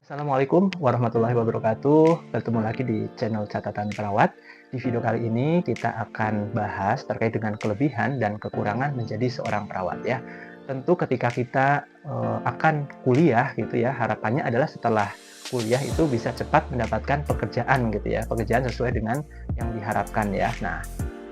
Assalamualaikum warahmatullahi wabarakatuh. Bertemu lagi di channel Catatan Perawat. Di video kali ini kita akan bahas terkait dengan kelebihan dan kekurangan menjadi seorang perawat ya. Tentu ketika kita akan kuliah gitu ya, harapannya adalah setelah kuliah itu bisa cepat mendapatkan pekerjaan gitu ya, pekerjaan sesuai dengan yang diharapkan ya. Nah,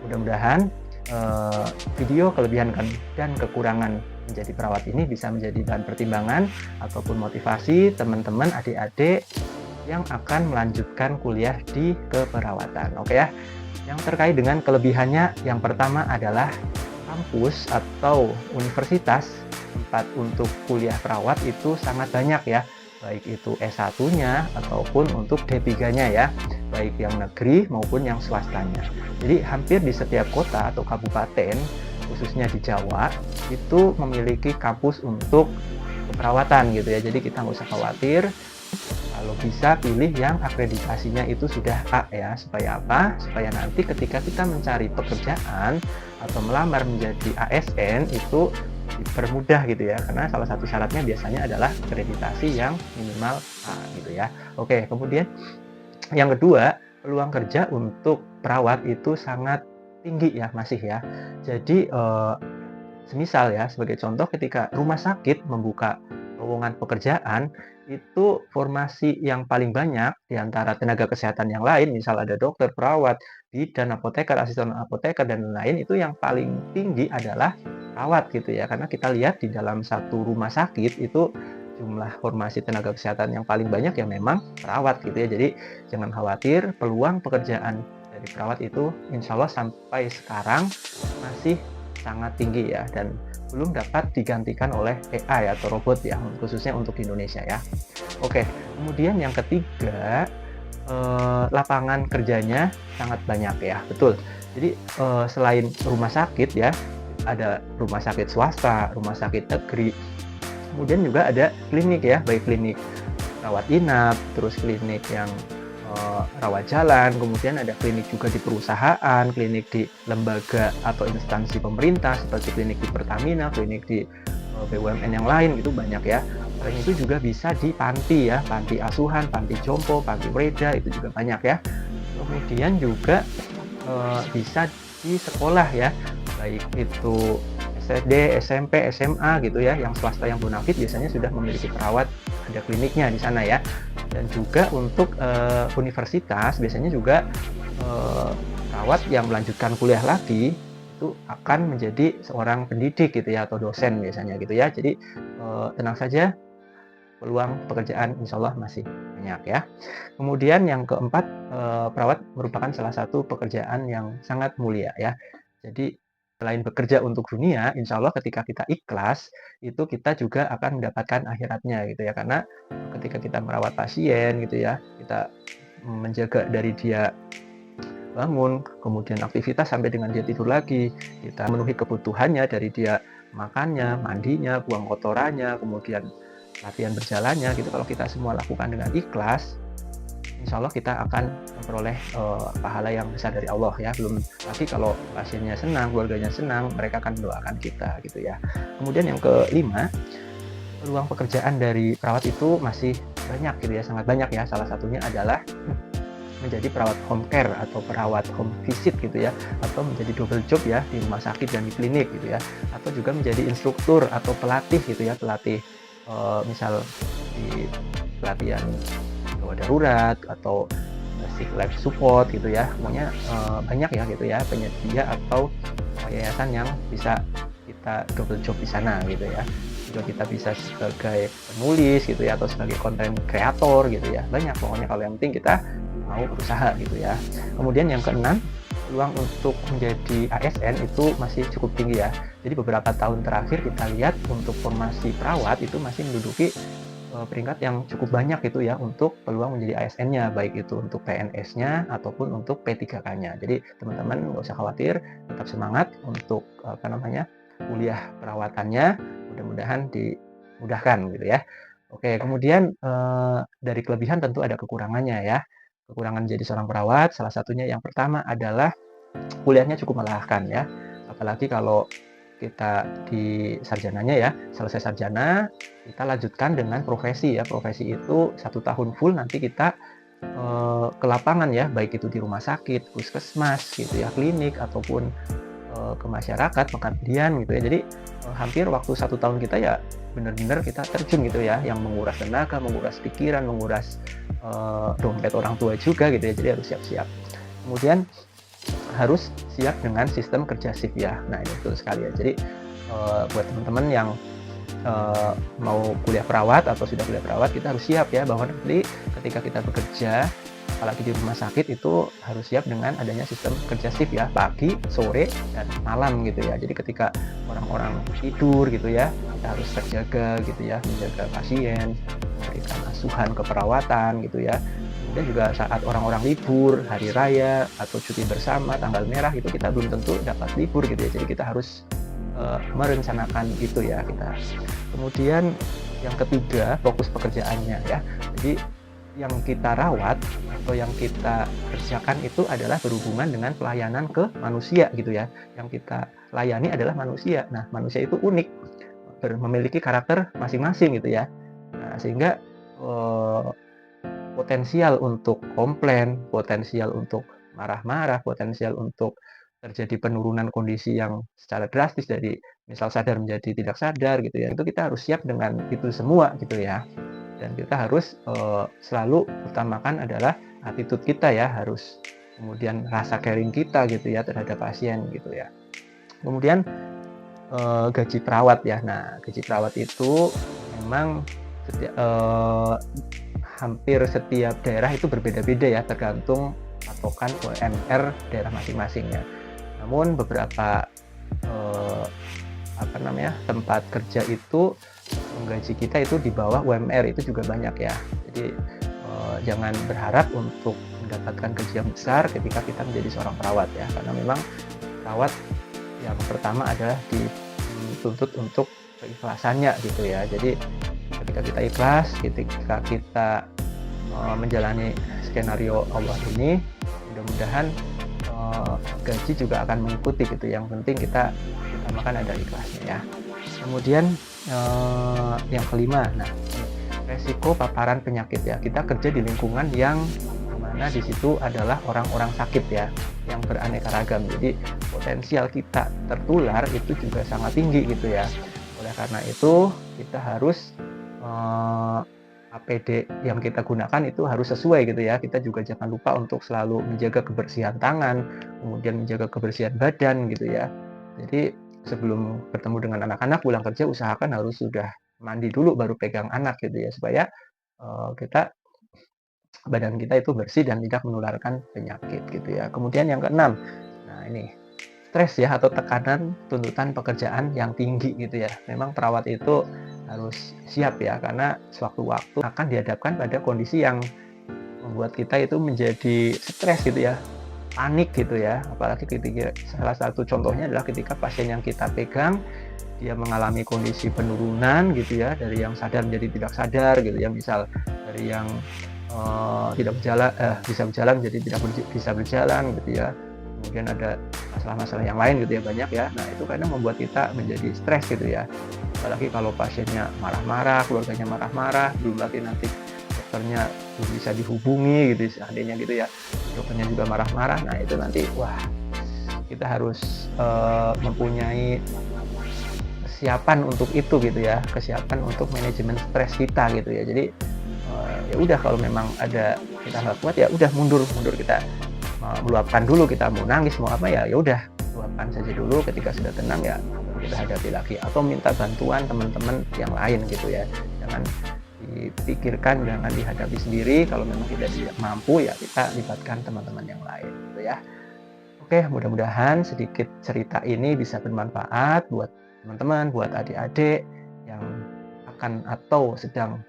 mudah-mudahan eh, video kelebihan dan kekurangan menjadi perawat ini bisa menjadi bahan pertimbangan ataupun motivasi teman-teman adik-adik yang akan melanjutkan kuliah di keperawatan. Oke ya. Yang terkait dengan kelebihannya, yang pertama adalah kampus atau universitas tempat untuk kuliah perawat itu sangat banyak ya, baik itu S1-nya ataupun untuk D3-nya ya, baik yang negeri maupun yang swastanya. Jadi hampir di setiap kota atau kabupaten, khususnya di Jawa, itu memiliki kampus untuk keperawatan gitu ya. Jadi kita nggak usah khawatir, kalau bisa pilih yang akreditasinya itu sudah A ya, supaya apa? Supaya nanti ketika kita mencari pekerjaan atau melamar menjadi ASN itu dipermudah gitu ya, karena salah satu syaratnya biasanya adalah akreditasi yang minimal A gitu ya. Oke, kemudian yang kedua, peluang kerja untuk perawat itu sangat tinggi ya, masih ya. Jadi semisal ya, sebagai contoh ketika rumah sakit membuka lowongan pekerjaan, itu formasi yang paling banyak di antara tenaga kesehatan yang lain, misal ada dokter, perawat, bidan, apoteker, asisten apoteker, dan lain-lain, itu yang paling tinggi adalah perawat gitu ya. Karena kita lihat di dalam satu rumah sakit itu jumlah formasi tenaga kesehatan yang paling banyak ya memang perawat gitu ya. Jadi jangan khawatir, peluang pekerjaan dari perawat itu insya Allah sampai sekarang masih sangat tinggi ya, dan belum dapat digantikan oleh AI atau robot ya, khususnya untuk Indonesia ya. Oke, kemudian yang ketiga, lapangan kerjanya sangat banyak ya, betul. Jadi selain rumah sakit ya, ada rumah sakit swasta, rumah sakit negeri, kemudian juga ada klinik ya, baik klinik rawat inap, terus klinik yang rawat jalan, kemudian ada klinik juga di perusahaan, klinik di lembaga atau instansi pemerintah seperti klinik di Pertamina, klinik di BUMN yang lain, itu banyak ya. Selain itu juga bisa di panti ya, panti asuhan, panti jompo, panti breda, itu juga banyak ya. Kemudian juga bisa di sekolah ya, baik itu SD, SMP, SMA gitu ya, yang swasta yang bonafit biasanya sudah memiliki perawat, ada kliniknya di sana ya. Dan juga untuk universitas biasanya juga perawat yang melanjutkan kuliah lagi itu akan menjadi seorang pendidik gitu ya, atau dosen biasanya gitu ya. Jadi tenang saja, peluang pekerjaan insya Allah masih banyak ya. Kemudian yang keempat, perawat merupakan salah satu pekerjaan yang sangat mulia ya. Jadi selain bekerja untuk dunia, insya Allah ketika kita ikhlas, itu kita juga akan mendapatkan akhiratnya gitu ya. Karena ketika kita merawat pasien gitu ya, kita menjaga dari dia bangun, kemudian aktivitas sampai dengan dia tidur lagi, kita memenuhi kebutuhannya dari dia makannya, mandinya, buang kotorannya, kemudian latihan berjalannya gitu. Kalau kita semua lakukan dengan ikhlas, insya Allah kita akan memperoleh pahala yang besar dari Allah ya. Belum lagi kalau pasiennya senang, keluarganya senang, mereka akan mendoakan kita gitu ya. Kemudian yang kelima, peluang pekerjaan dari perawat itu masih banyak gitu ya, sangat banyak ya. Salah satunya adalah menjadi perawat home care atau perawat home visit gitu ya, atau menjadi double job ya di rumah sakit dan di klinik gitu ya, atau juga menjadi instruktur atau pelatih gitu ya, pelatih misal di pelatihan gawat darurat atau life support gitu ya. Semuanya banyak ya gitu ya, penyedia atau yayasan yang bisa kita double job di sana gitu ya. Juga kita bisa sebagai penulis gitu ya, atau sebagai content creator gitu ya. Banyak pokoknya, kalau yang penting kita mau berusaha gitu ya. Kemudian yang keenam, peluang untuk menjadi ASN itu masih cukup tinggi ya. Jadi beberapa tahun terakhir kita lihat untuk formasi perawat itu masih menduduki peringkat yang cukup banyak itu ya untuk peluang menjadi ASN-nya, baik itu untuk PNS-nya ataupun untuk P3K-nya. Jadi teman-teman nggak usah khawatir, tetap semangat untuk apa namanya, kuliah perawatannya, mudah-mudahan dimudahkan gitu ya. Oke, kemudian dari kelebihan tentu ada kekurangannya ya. Kekurangan jadi seorang perawat, salah satunya yang pertama adalah kuliahnya cukup melelahkan ya. Apalagi kalau kita di sarjananya ya, selesai sarjana, kita lanjutkan dengan profesi ya. Profesi itu 1 tahun full nanti kita ke lapangan ya, baik itu di rumah sakit, puskesmas gitu ya, klinik ataupun ke masyarakat, pengabdian gitu ya. Jadi hampir waktu 1 tahun kita ya benar-benar kita terjun gitu ya, yang menguras tenaga, menguras pikiran, menguras dompet orang tua juga gitu ya. Jadi harus siap-siap. Kemudian harus siap dengan sistem kerja shift ya. Nah ini betul sekali ya. Jadi buat teman-teman yang mau kuliah perawat atau sudah kuliah perawat, kita harus siap ya bahwa nanti ketika kita bekerja, apalagi di rumah sakit itu harus siap dengan adanya sistem kerja shift ya, pagi, sore, dan malam gitu ya. Jadi ketika orang-orang tidur gitu ya, kita harus terjaga gitu ya, menjaga pasien, memberikan asuhan keperawatan gitu ya. Kemudian juga saat orang-orang libur, hari raya, atau cuti bersama, tanggal merah itu kita belum tentu dapat libur gitu ya. Jadi kita harus merencanakan itu ya kita. Kemudian yang ketiga, fokus pekerjaannya ya. Jadi yang kita rawat atau yang kita kerjakan itu adalah berhubungan dengan pelayanan ke manusia gitu ya. Yang kita layani adalah manusia. Nah, manusia itu unik, memiliki karakter masing-masing gitu ya. Nah, sehingga eh, potensial untuk komplain, potensial untuk marah-marah, potensial untuk terjadi penurunan kondisi yang secara drastis dari misal sadar menjadi tidak sadar gitu ya. Itu kita harus siap dengan itu semua gitu ya. Dan kita harus selalu utamakan adalah attitude kita ya, harus kemudian rasa caring kita gitu ya terhadap pasien gitu ya. Kemudian gaji perawat ya. Nah, gaji perawat itu memang hampir setiap daerah itu berbeda-beda ya, tergantung patokan UMR daerah masing-masing ya. Namun beberapa tempat kerja itu menggaji kita itu di bawah UMR itu juga banyak ya. Jadi jangan berharap untuk mendapatkan gaji yang besar ketika kita menjadi seorang perawat ya, karena memang perawat yang pertama adalah dituntut untuk keikhlasannya gitu ya. Jadi ketika kita ikhlas, ketika kita menjalani skenario Allah ini, mudah-mudahan gaji juga akan mengikuti gitu. Yang penting kita utamakan ada ikhlasnya ya. Kemudian yang kelima, nah resiko paparan penyakit ya. Kita kerja di lingkungan yang mana di situ adalah orang-orang sakit ya, yang beraneka ragam. Jadi potensial kita tertular itu juga sangat tinggi gitu ya. Oleh karena itu kita harus APD yang kita gunakan itu harus sesuai gitu ya. Kita juga jangan lupa untuk selalu menjaga kebersihan tangan, kemudian menjaga kebersihan badan gitu ya. Jadi sebelum bertemu dengan anak-anak pulang kerja usahakan harus sudah mandi dulu baru pegang anak gitu ya, supaya kita badan kita itu bersih dan tidak menularkan penyakit gitu ya. Kemudian yang keenam, nah ini stres ya atau tekanan tuntutan pekerjaan yang tinggi gitu ya. Memang perawat itu harus siap ya, karena sewaktu-waktu akan dihadapkan pada kondisi yang membuat kita itu menjadi stres gitu ya, panik gitu ya. Apalagi ketika salah satu contohnya adalah ketika pasien yang kita pegang dia mengalami kondisi penurunan gitu ya, dari yang sadar menjadi tidak sadar gitu ya, misal dari yang tidak berjalan bisa berjalan menjadi tidak bisa berjalan gitu ya. Kemudian ada masalah-masalah yang lain gitu ya, banyak ya. Nah itu kadang membuat kita menjadi stres gitu ya, apalagi kalau pasiennya marah-marah, keluarganya marah-marah, belum lagi nanti dokternya belum bisa dihubungi gitu seandainya gitu ya, dokternya juga marah-marah. Nah itu nanti wah, kita harus mempunyai kesiapan untuk itu gitu ya, kesiapan untuk manajemen stres kita gitu ya. Jadi ya udah, kalau memang ada kita nggak kuat ya udah mundur kita meluapkan dulu, kita mau nangis mau apa ya udah luapkan saja dulu. Ketika sudah tenang ya kita hadapi lagi, atau minta bantuan teman-teman yang lain gitu ya. Jangan dipikirkan, jangan dihadapi sendiri. Kalau memang tidak mampu ya kita libatkan teman-teman yang lain gitu ya. Oke, mudah-mudahan sedikit cerita ini bisa bermanfaat buat teman-teman, buat adik-adik yang akan atau sedang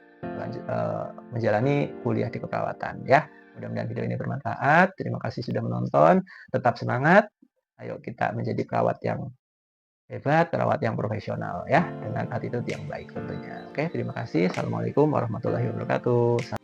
menjalani kuliah di keperawatan ya. Mudah-mudahan video ini bermanfaat. Terima kasih sudah menonton. Tetap semangat. Ayo kita menjadi perawat yang hebat, perawat yang profesional ya, dengan attitude yang baik tentunya. Oke, terima kasih. Assalamualaikum warahmatullahi wabarakatuh.